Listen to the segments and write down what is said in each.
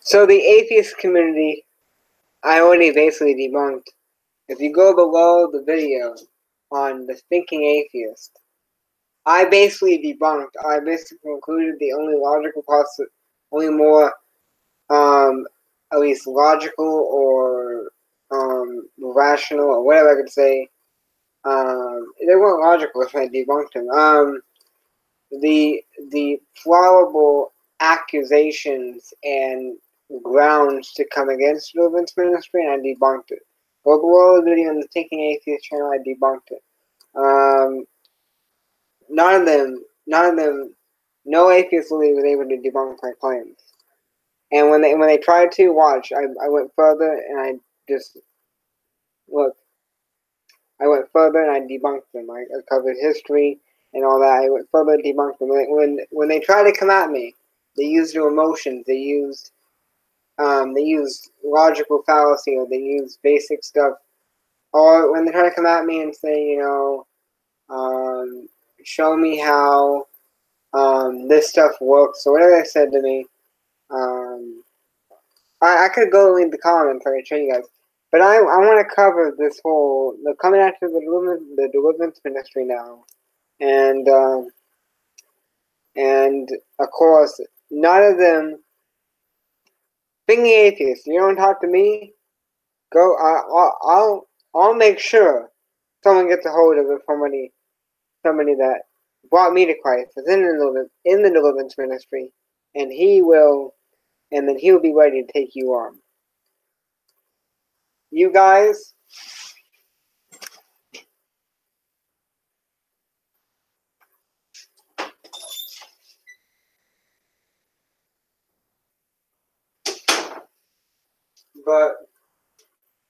So the atheist community, I already basically debunked. If you go below the video on the thinking atheist, I basically debunked. I basically concluded the only logical only more, at least logical or rational or whatever I could say. They weren't logical if I debunked them. The plausible accusations and grounds to come against deliverance ministry, and I debunked it. Go below the video on the Thinking Atheist channel, I debunked it. None of them, no atheist really was able to debunk my claims. And when they tried to, watch, I went further and I just, look, I went further and I debunked them. I covered history and all that. I went further and debunked them. When they tried to come at me, they used their emotions. They used logical fallacy, or they used basic stuff. Or when they try to come at me and say, show me how this stuff works, or whatever they said to me. I could go and read the comments. I could show you guys. But I want to cover this whole, the coming after the deliverance ministry now. And of course, none of them, being the atheist, you don't talk to me, go, I'll make sure someone gets a hold of it, somebody that brought me to Christ, is in the deliverance ministry, and then he'll be ready to take you on. You guys, but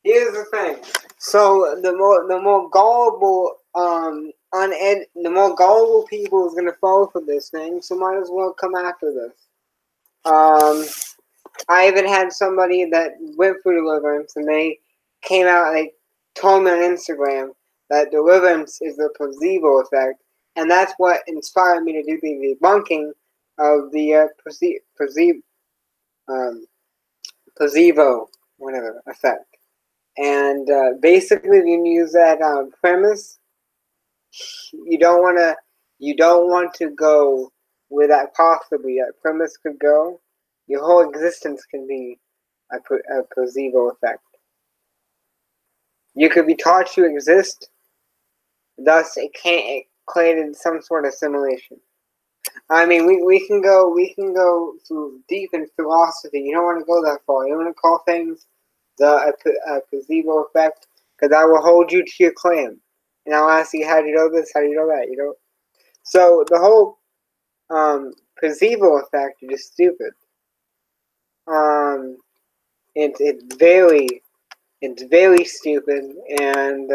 here's the thing. So the more gullible the more gullible people is gonna fall for this thing, so might as well come after this. I even had somebody that went through deliverance, and they came out and they told me on Instagram that deliverance is the placebo effect, and that's what inspired me to do the debunking of the placebo whatever effect. And basically, if you use that premise, you don't want to go where that possibly that premise could go. Your whole existence can be a placebo effect. You could be taught to exist, thus it created some sort of simulation. I mean, we can go through deep in philosophy. You don't want to go that far. You don't want to call things the placebo effect, because I will hold you to your claim, and I'll ask you, how do you know this? How do you know that? You know. So the whole placebo effect is just stupid. It's very stupid, and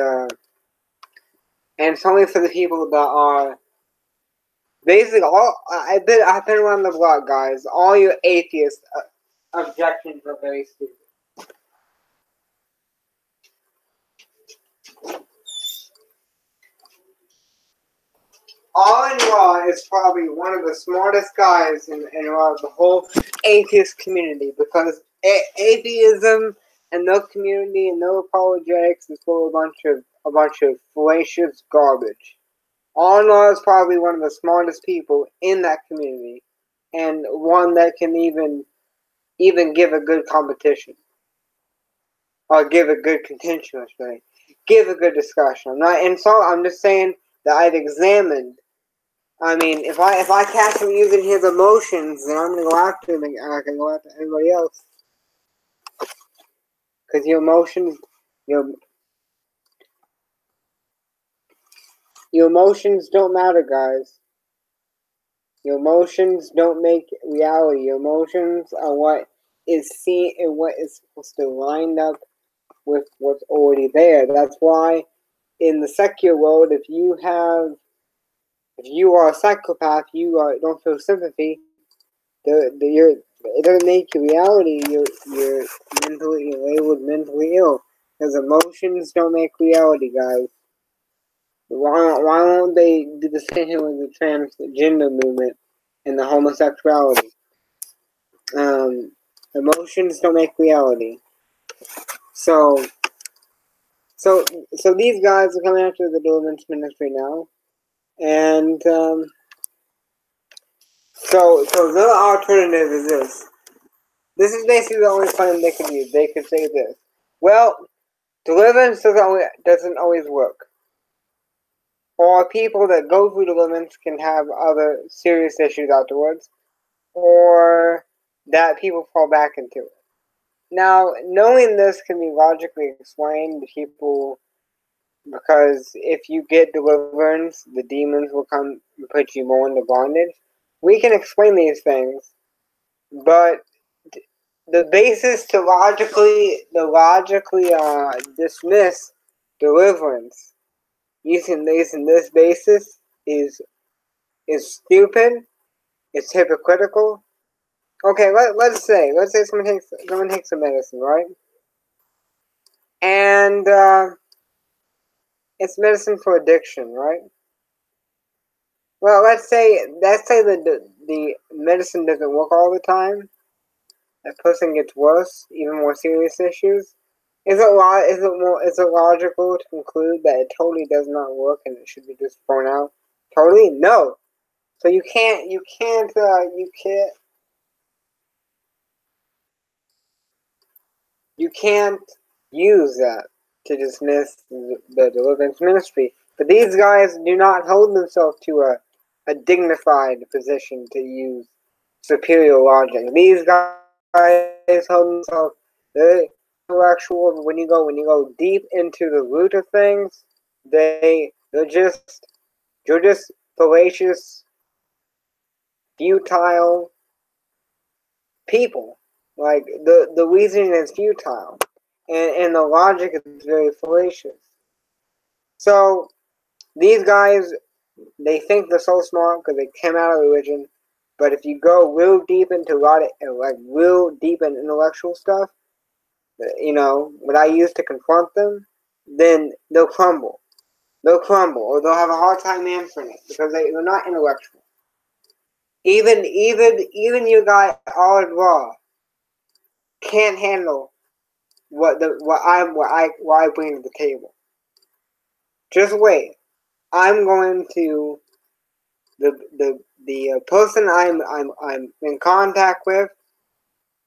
it's only for the people that are basically I've been around the block, guys. All your atheist objections are very stupid. Alan Raw is probably one of the smartest guys in the whole atheist community, because atheism and no community and no apologetics is full of a bunch of fallacious garbage. Alan Raw is probably one of the smartest people in that community, and one that can even give a good competition, or give a good contention, I should say. Give a good discussion. I'm not insulting. I'm just saying that I've examined. I mean, if I catch him using his emotions, then I'm gonna go after him, and I can go after everybody else. Because your emotions don't matter, guys. Your emotions don't make reality. Your emotions are what is seen and what is supposed to line up with what's already there. That's why in the secular world, if you are a psychopath, don't feel sympathy. It doesn't make you reality. You're labeled mentally ill, because emotions don't make reality, guys. Why won't they do the same thing with the transgender movement and the homosexuality? Emotions don't make reality. So these guys are coming after the deliverance ministry now, and so the alternative is this. This is basically the only claim they could use. They could say this. Well, deliverance doesn't always work. Or people that go through deliverance can have other serious issues afterwards. Or that people fall back into it. Now, knowing this can be logically explained to people, because if you get deliverance, the demons will come and put you more into bondage. We can explain these things, but the basis to logically dismiss deliverance using this basis is stupid. It's hypocritical. Okay, let's say someone takes some medicine, right? And it's medicine for addiction, right? Well, let's say that the medicine doesn't work all the time. That person gets worse, even more serious issues. Is it logical to conclude that it totally does not work and it should be just thrown out? Totally no. So you can't use that to dismiss the deliverance ministry. But these guys do not hold themselves to a dignified position to use superior logic. These guys hold themselves intellectual. When you go deep into the root of things, they're just fallacious, futile people. Like the reasoning is futile, and the logic is very fallacious. So these guys, they think they're so smart because they came out of religion. But if you go real deep into real deep and intellectual stuff, what I use to confront them, then they'll crumble. They'll crumble, or they'll have a hard time answering it because they're not intellectual. Even you guys all raw can't handle what I bring to the table. Just wait. I'm going to the person I'm in contact with.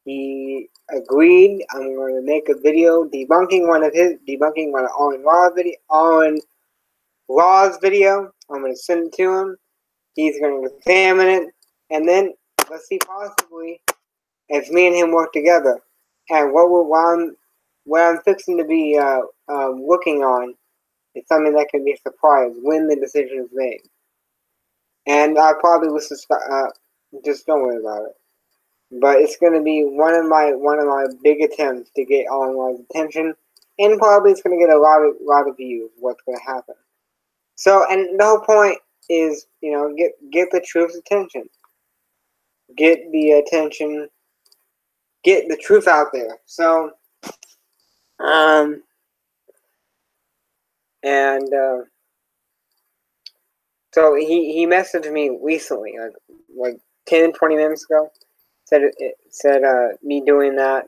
He agreed. I'm going to make a video debunking one of Owen Law's video. I'm going to send it to him. He's going to examine it, and then let's see possibly if me and him work together. And what I'm fixing to be working on is something that can be a surprise when the decision is made. And I probably will just don't worry about it. But it's going to be one of my big attempts to get Law's attention, and probably it's going to get a lot of views. What's going to happen? So, and the whole point is, get the truth's attention. Get the attention. Get the truth out there. So, so he messaged me recently, like 10, 20 minutes ago. Said me doing that.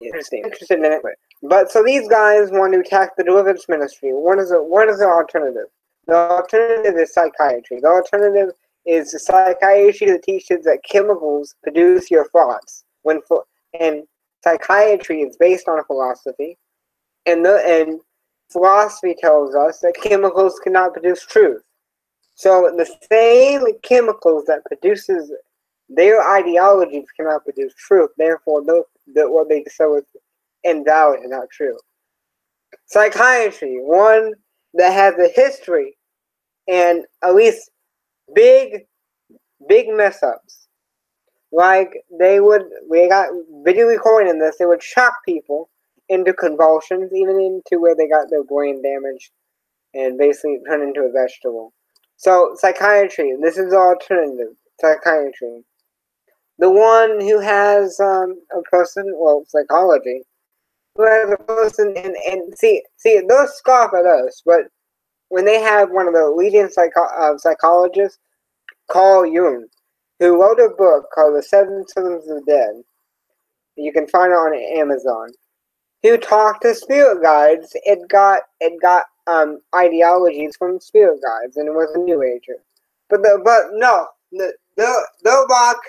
Interested in it. But so these guys want to attack the deliverance ministry. What is the alternative? The alternative is psychiatry. The alternative is psychiatry that teaches that chemicals produce your thoughts. And psychiatry is based on a philosophy, and philosophy tells us that chemicals cannot produce truth. So the same chemicals that produces their ideologies cannot produce truth. Therefore, what they say is invalid and not true. Psychiatry, one that has a history and at least big mess ups. Like we got video recording in this, they would shock people into convulsions, even into where they got their brain damaged and basically turned into a vegetable. So psychiatry, this is the alternative. Psychiatry. The one who has a person, psychology, who has a person, and see, they'll scoff at us, but when they have one of the leading psychologists Carl Jung, who wrote a book called The Seven Symptoms of the Dead. You can find it on Amazon. Who talked to spirit guides? It got ideologies from spirit guides, and it was a New Ager. But no, they'll mock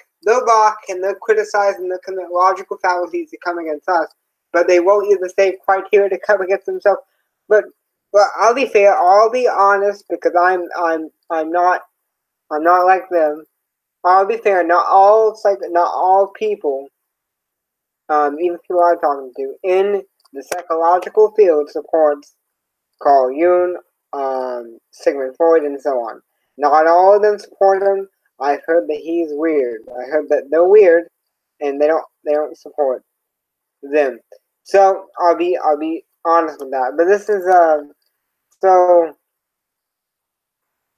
and they'll criticize and they'll commit logical fallacies to come against us. But they won't use the same criteria to come against themselves. But I'll be fair. I'll be honest because I'm not like them. I'll be fair. Not all people, even people I'm talking to in the psychological field supports Carl Jung, Sigmund Freud, and so on. Not all of them support him. I've heard that he's weird. I heard that they're weird, and they don't support them. So I'll be honest with that. But this is so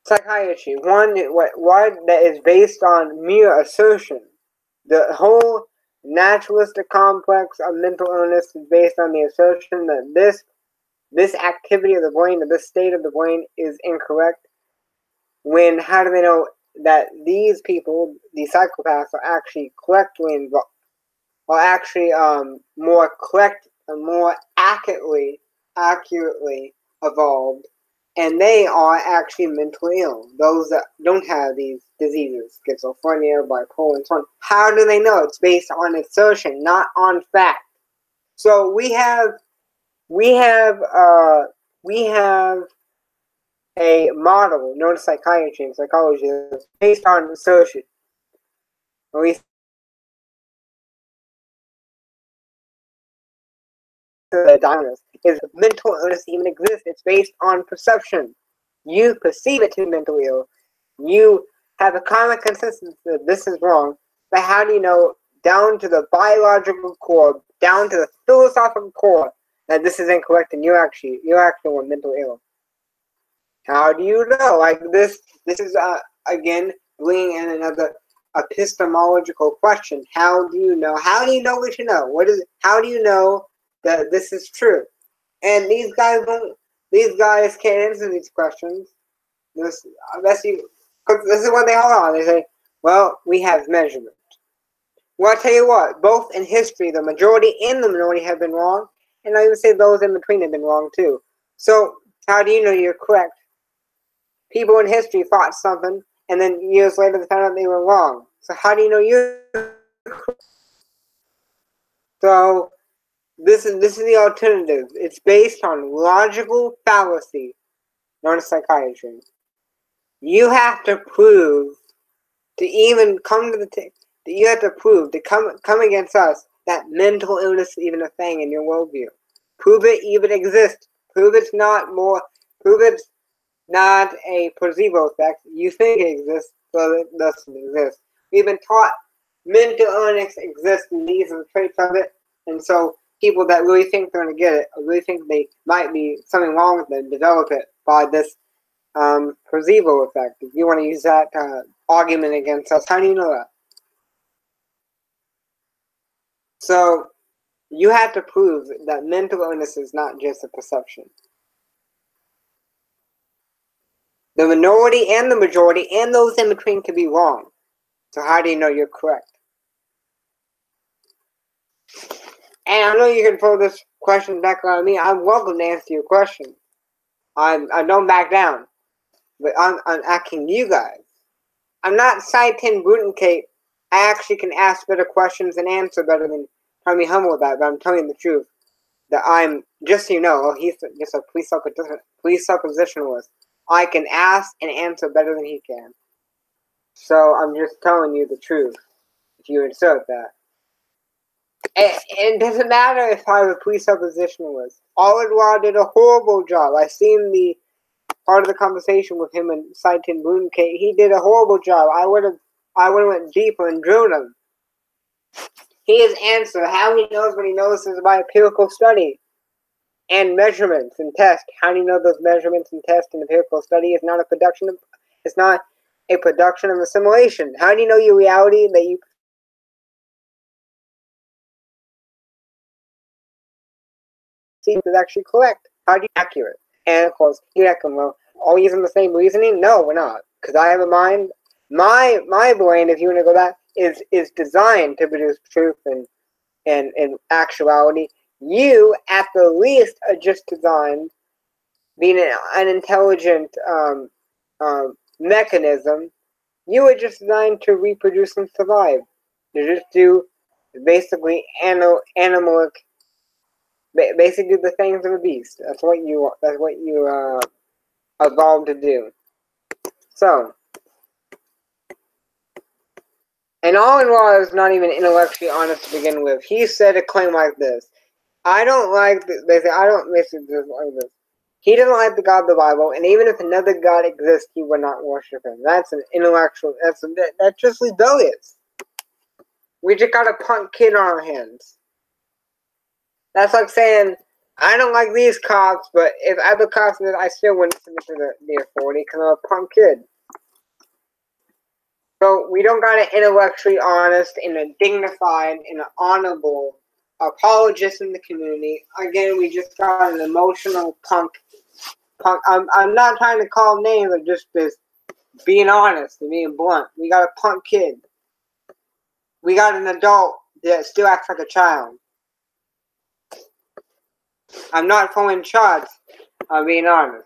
psychiatry. One that is based on mere assertion. The whole naturalistic complex of mental illness is based on the assertion that this activity of the brain, or this state of the brain, is incorrect. When how do they know that these people, these psychopaths, are actually correctly involved, are actually more correct and more accurately evolved, and they are actually mentally ill. Those that don't have these diseases, schizophrenia, bipolar, and so on. How do they know? It's based on assertion, not on fact. So we have a model known as psychiatry and psychology that's based on assertion. At least the diagnosis is mental illness even exists. It's based on perception. You perceive it to be mentally ill. You have a common consensus that this is wrong, but how do you know down to the biological core, down to the philosophical core, that this is incorrect and you're actually mentally ill? How do you know? Like this is again bringing in another epistemological question. How do you know? How do you know what you know? How do you know that this is true? And these guys can't answer these questions. This is what they hold on. They say, well, we have measurement. Well, I'll tell you what, both in history, the majority and the minority have been wrong, and I even say those in between have been wrong too. So how do you know you're correct? People in history thought something, and then years later they found out they were wrong. So how do you know you're correct? So this is the alternative. It's based on logical fallacy, known as psychiatry. You have to prove to even come to you have to prove to come against us that mental illness is even a thing in your worldview. Prove it even exists. Prove it's not a placebo effect. You think it exists, so it doesn't exist. We've been taught mental illness exists and these are the traits of it, and so people that really think they're going to get it, or really think they might be something wrong with them, develop it by this placebo effect. If you want to use that argument against us, how do you know that? So you have to prove that mental illness is not just a perception. The minority and the majority and those in between can be wrong. So how do you know you're correct? And I know you can throw this question back on me. I'm welcome to answer your question. I don't back down. But I'm asking you guys. I'm not citing Brutenkate. I actually can ask better questions and answer better than trying to be humble with that, but I'm telling you the truth. That I'm, just so you know, he's just a presuppositionalist. I can ask and answer better than he can. So I'm just telling you the truth, if you insert that. It doesn't matter if I'm a presuppositionalist. Oliver did a horrible job. I seen the part of the conversation with him and citing Brutenkate. He did a horrible job. I would have went deeper and drilled him. His answer, how he knows what he knows, is by empirical study and measurements and tests. How do you know those measurements and tests and empirical study is not a production of? It's not a production of a simulation. How do you know your reality that you see is actually correct? How do you accurate? And of course, you're not going, well, are we using the same reasoning? No, we're not. Because I have a mind, My brain, if you want to go back, is designed to produce truth and actuality. You, at the least, are just designed, being an intelligent mechanism, you were just designed to reproduce and survive. To just do basically animalic, basically the things of a beast. That's what you evolved to do. So, and all in all, is not even intellectually honest to begin with. He said a claim like this: I don't like. They say I don't listen to this like this. He doesn't like the God of the Bible, and even if another God exists, he would not worship him. That's an intellectual. That's just rebellious. We just got a punk kid on our hands. That's like saying, I don't like these cops, but if other cops did, I still wouldn't submit to the authority because I'm a punk kid. So we don't got an intellectually honest and a dignified and an honorable apologist in the community. Again, we just got an emotional punk. I'm not trying to call names, I'm just being honest and being blunt. We got a punk kid. We got an adult that still acts like a child. I'm not throwing shots, I'm being honest.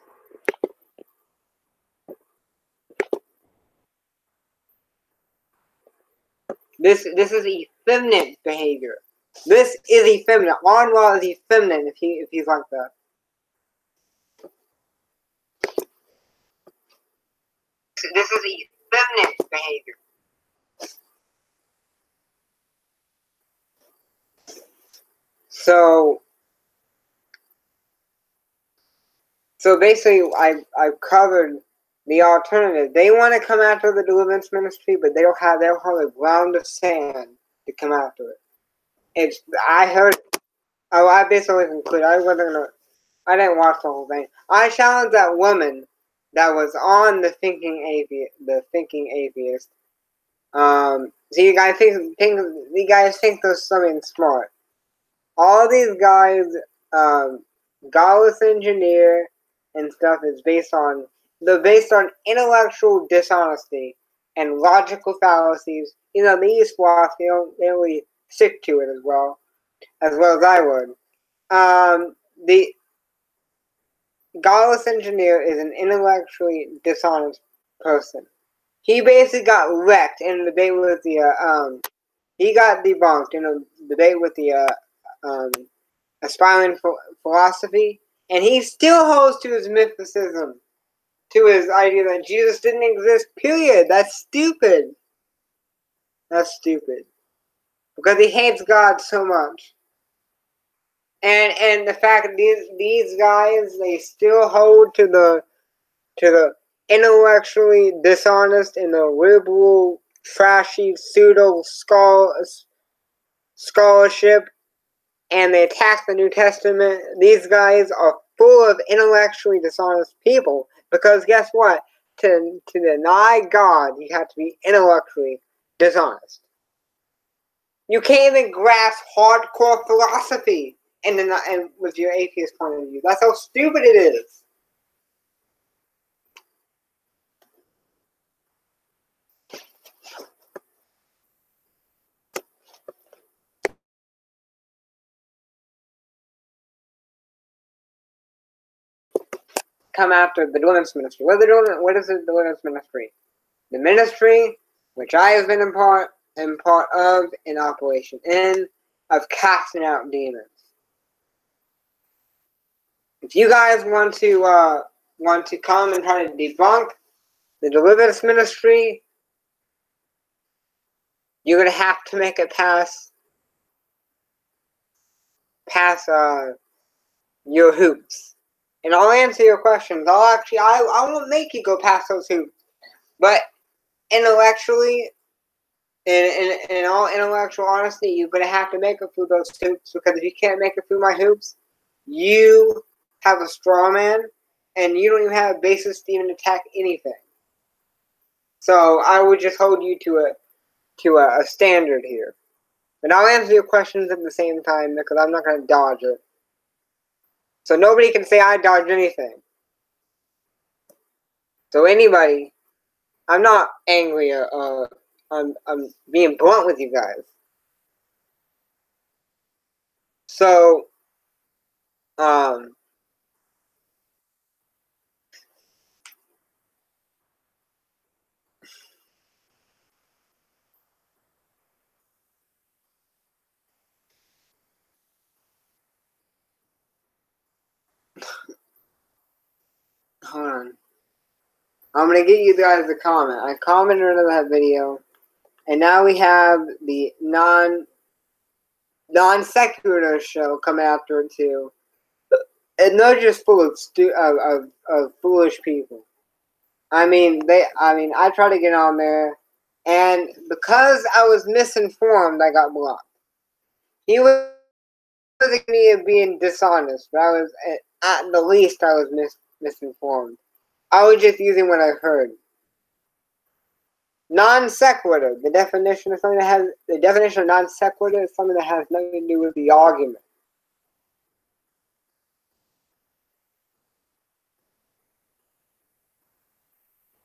This is effeminate behavior. This is effeminate. Law is effeminate if he's like that. This is effeminate behavior. So basically, I've covered the alternative. They want to come after the deliverance ministry, but they don't have a ground of sand to come after it. I basically concluded, I didn't watch the whole thing. I challenged that woman that was on the Thinking Atheist. So you guys think there's something smart. All these guys, godless engineer and stuff is based on intellectual dishonesty and logical fallacies. These philosophies, they don't really stick to it as well as I would. The godless engineer is an intellectually dishonest person. He basically got wrecked in a debate with the he got debunked in a debate with the aspiring philosophy, and he still holds to his mysticism, to his idea that Jesus didn't exist, period. That's stupid. That's stupid. Because he hates God so much. And the fact that these guys, they still hold to the intellectually dishonest and the liberal, trashy, pseudo scholarship, and they attack the New Testament. These guys are full of intellectually dishonest people, because guess what? To deny God, you have to be intellectually dishonest. You can't even grasp hardcore philosophy and with your atheist point of view. That's how stupid it is. Come after the deliverance ministry. What is the deliverance ministry? The ministry, which I have been in part of, in operation of casting out demons. If you guys want to come and try to debunk the deliverance ministry, you're gonna have to make it pass your hoops. And I'll answer your questions. I won't make you go past those hoops. But intellectually, in all intellectual honesty, you're gonna have to make it through those hoops, because if you can't make it through my hoops, you have a straw man, and you don't even have a basis to even attack anything. So I would just hold you to a standard here. But I'll answer your questions at the same time, because I'm not going to dodge it. So nobody can say I dodged anything. So anybody I'm not angry. I'm being blunt with you guys. So, um, hold on. I'm gonna get you guys a comment. I commented on that video, and now we have the non sequitur show coming after it too, and they're just full of foolish people. I mean, I tried to get on there, and because I was misinformed, I got blocked. He was accusing me of being dishonest, but I was at the least I was misinformed. I was just using what I heard. Non sequitur. The definition of non sequitur is something that has nothing to do with the argument.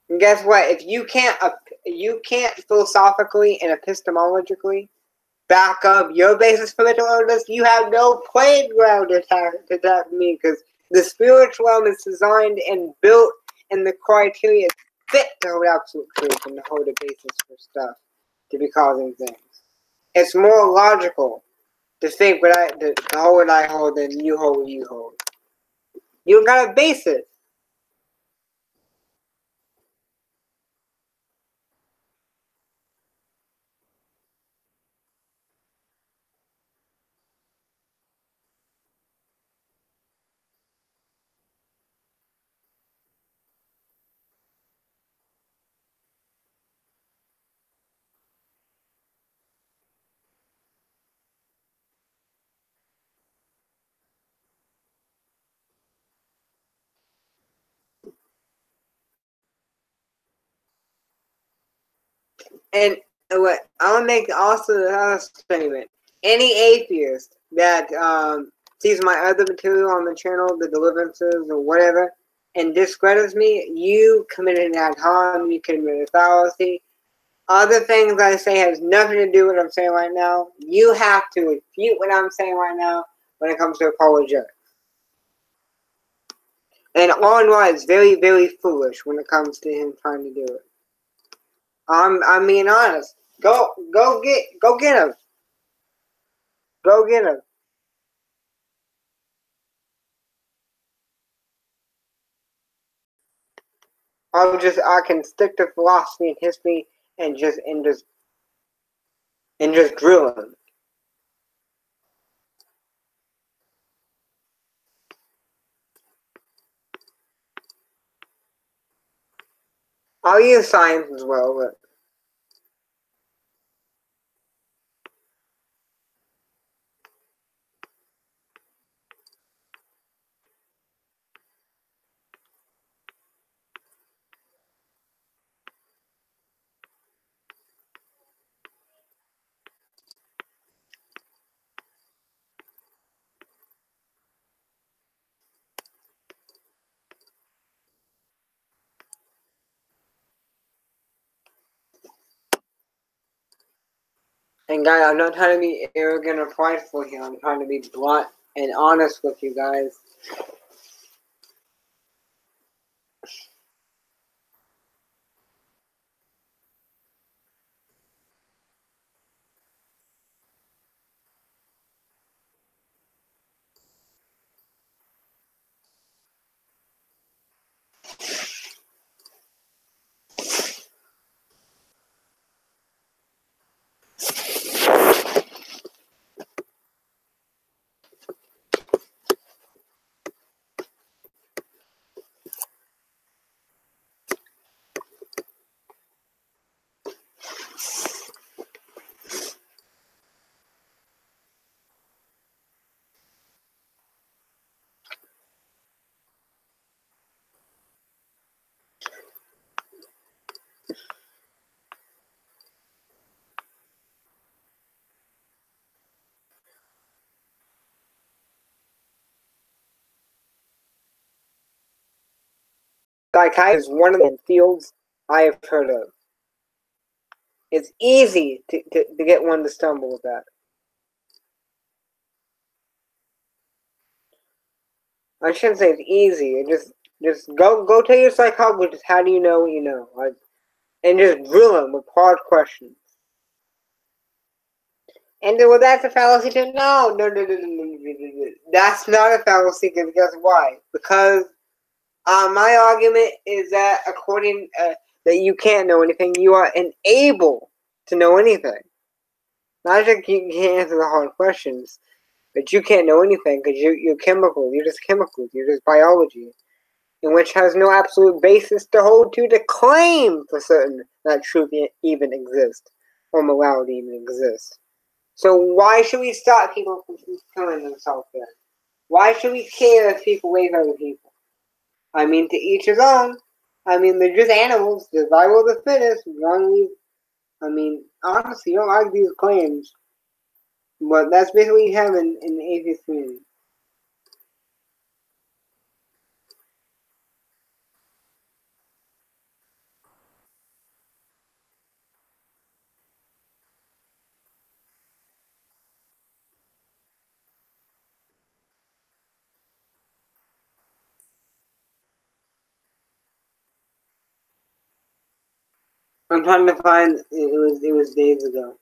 And guess what? If you can't philosophically and epistemologically back up your basis for mental illness, you have no playground to attack me, because the spiritual realm is designed and built, and the criteria is fit to hold absolute truth and to hold a basis for stuff to be causing things. It's more logical to think to hold what I hold than you hold what you hold. You got a basis. And what I'll make also another statement. Any atheist that sees my other material on the channel, the deliverances or whatever, and discredits me, you committed an act harm, you committed a fallacy. Other things I say has nothing to do with what I'm saying right now. You have to refute what I'm saying right now when it comes to apologetics. And all in all, it's very, very foolish when it comes to him trying to do it. I'm being honest. Go get him. Go get him. I can stick to philosophy and history and just drill him. I'll use science as well, but and guys, I'm not trying to be arrogant or prideful here. I'm trying to be blunt and honest with you guys. Psychiatry is one of the fields I have heard of. It's easy to get one to stumble with that. I shouldn't say it's easy. Just go tell your psychologist how do you know what you know, like, and just drill them with hard questions. And then, well, that's a fallacy too. No. That's not a fallacy. Because guess why? Because my argument is that according that you can't know anything, you are unable to know anything. Not just you can't answer the hard questions, but you can't know anything because you're chemical. You're just chemicals. You're just biology, in which has no absolute basis to hold to claim for certain that truth even exists or morality even exists. So why should we stop people from killing themselves then? Why should we care if people rape other people? I mean, to each his own. I mean, they're just animals. Survival of the fittest. I mean, honestly, you don't like these claims, but that's basically what you have in the atheist community. I'm trying to find. It was days ago.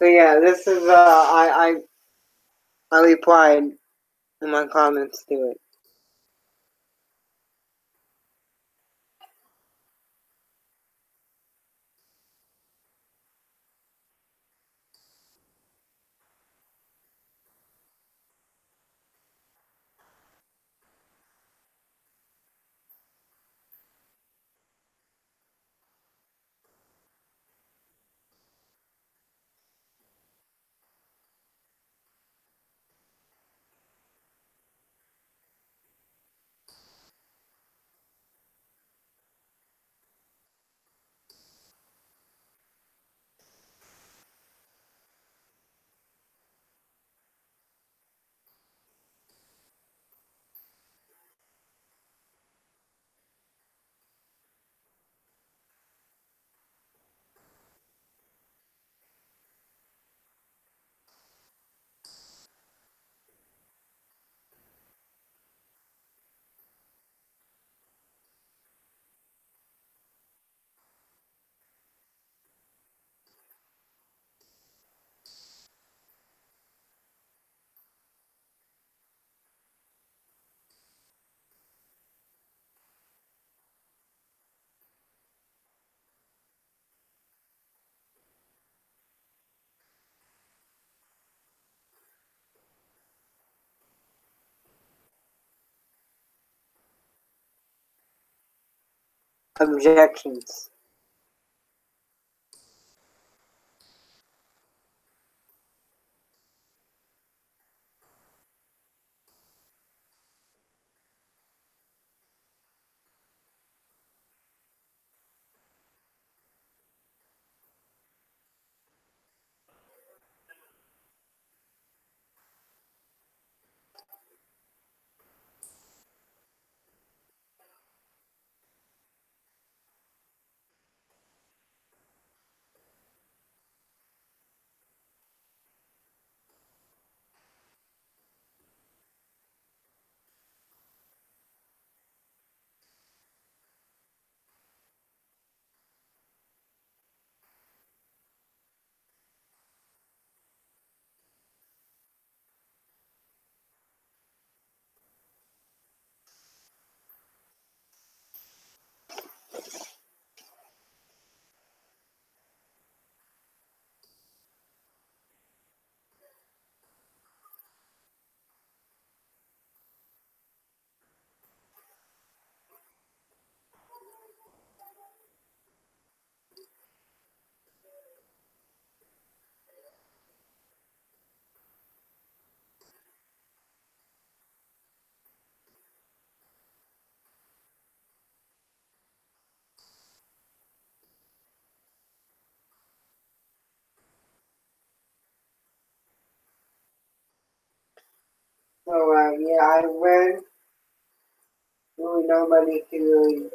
So yeah, this is I replied in my comments to it. Objections. So, yeah, I win. Really nobody can really...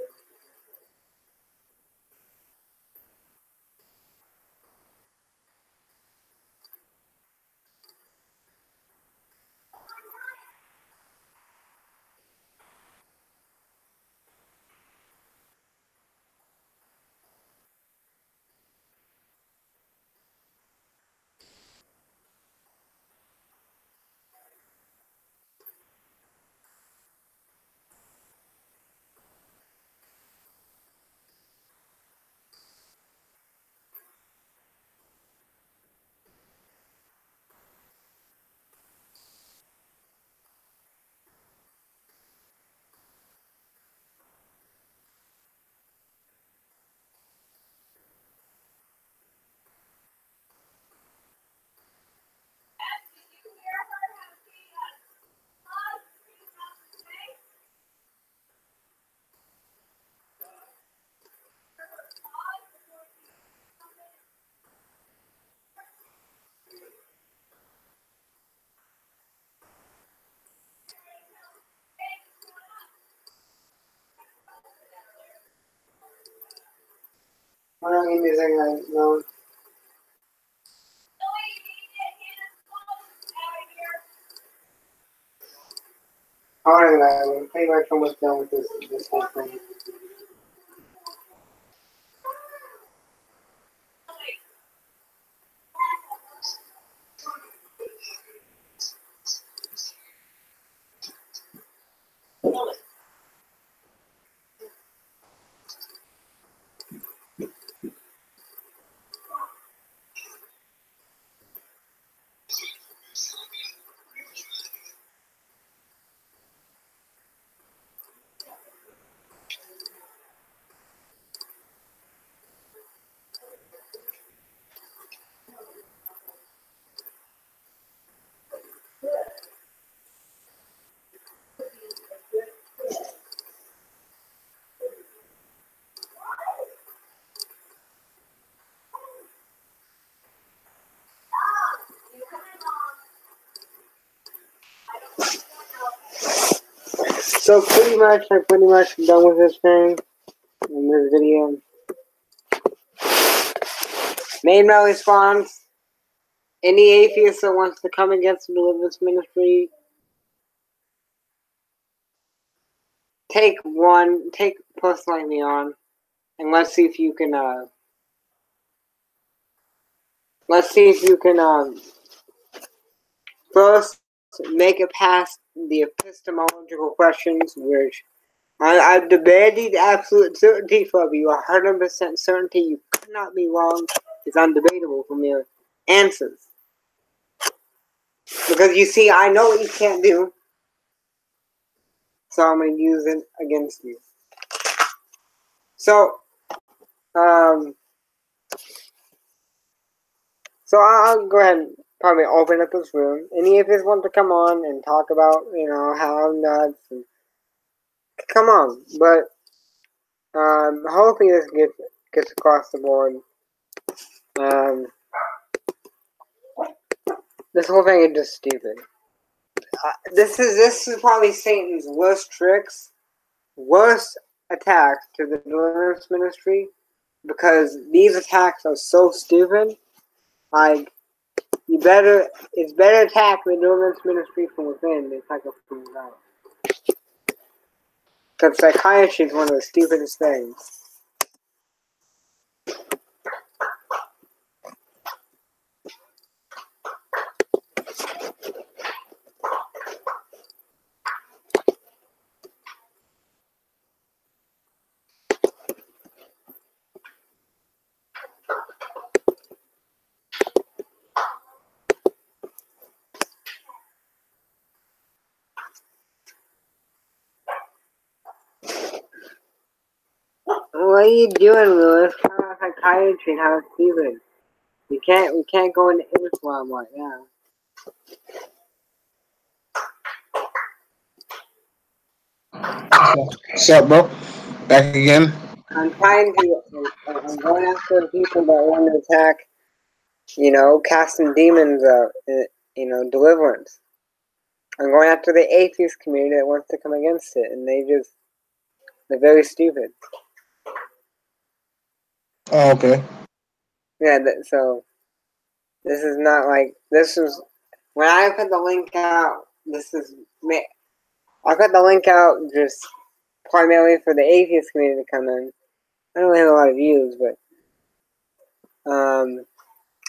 What are you using right now? Alright, I'm pretty much almost done with this whole thing. So I'm pretty much done with this thing in this video. Made my response. Any atheist that wants to come against the deliverance ministry, take personally me on, and let's see if you can first make it past the epistemological questions, which I've debated absolute certainty for you, 100% certainty. You could not be wrong. It's undebatable from your answers. Because you see, I know what you can't do, so I'm going to use it against you. So, I'll go ahead and probably open up this room. Any of you want to come on and talk about, how I'm nuts, and come on. But hopefully this gets across the board. This whole thing is just stupid. This is probably Satan's worst tricks, worst attacks to the deliverance ministry, because these attacks are so stupid. Like, it's better attack the deliverance ministry from within than attack it from without. Because psychiatry is one of the stupidest things. What are you doing, Lewis? How about psychiatry and how it's stupid? We can't go into Islam right now. What's up, bro? Back again. I'm going after the people that want to attack, casting demons out, deliverance. I'm going after the atheist community that wants to come against it, and they're very stupid. Oh, okay. Yeah, so this is not like, this is, when I put the link out, I put the link out just primarily for the atheist community to come in. I don't have a lot of views, but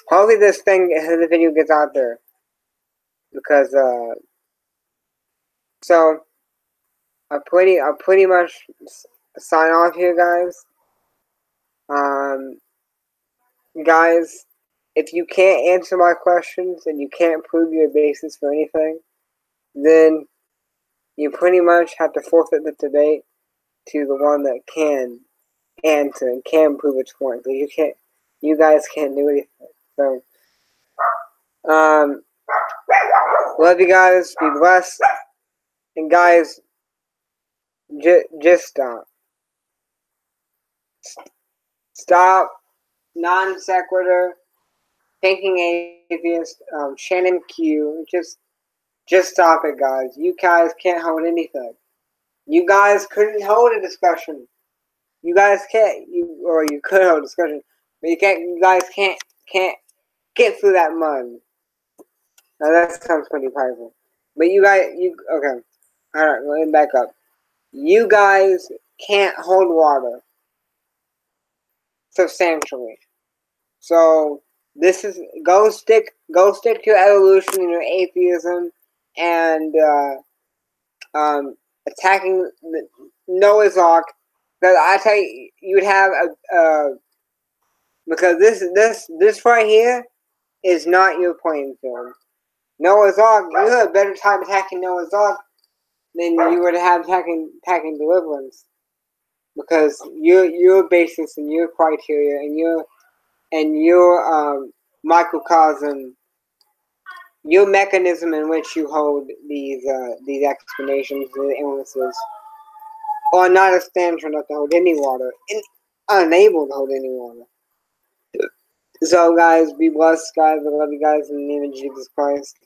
hopefully the video gets out there, because so I'll pretty much sign off here, guys. Guys, if you can't answer my questions and you can't prove your basis for anything, then you pretty much have to forfeit the debate to the one that can answer and can prove its point. But you guys can't do anything. So, love you guys. Be blessed. And guys, just stop. Stop non sequitur, thinking atheist, Shannon Q. Just stop it, guys. You guys can't hold anything. You guys couldn't hold a discussion. You guys can't. You could hold a discussion, but you can't. You guys can't get through that mud. Now that sounds pretty prideful. But okay. All right, let me back up. You guys can't hold water substantially. So this is go stick to your evolution and your atheism, and attacking the Noah's Ark. Because I tell you, you would have because this right here is not your playing field. Noah's Ark, you have a better time attacking Noah's Ark than you would have attacking deliverance, because your basis and your criteria and your microcosm, your mechanism in which you hold these explanations and illnesses are not a standard enough to hold any water, and unable to hold any water. So guys, be blessed, guys. I love you guys in the name of Jesus Christ.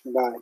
Bye.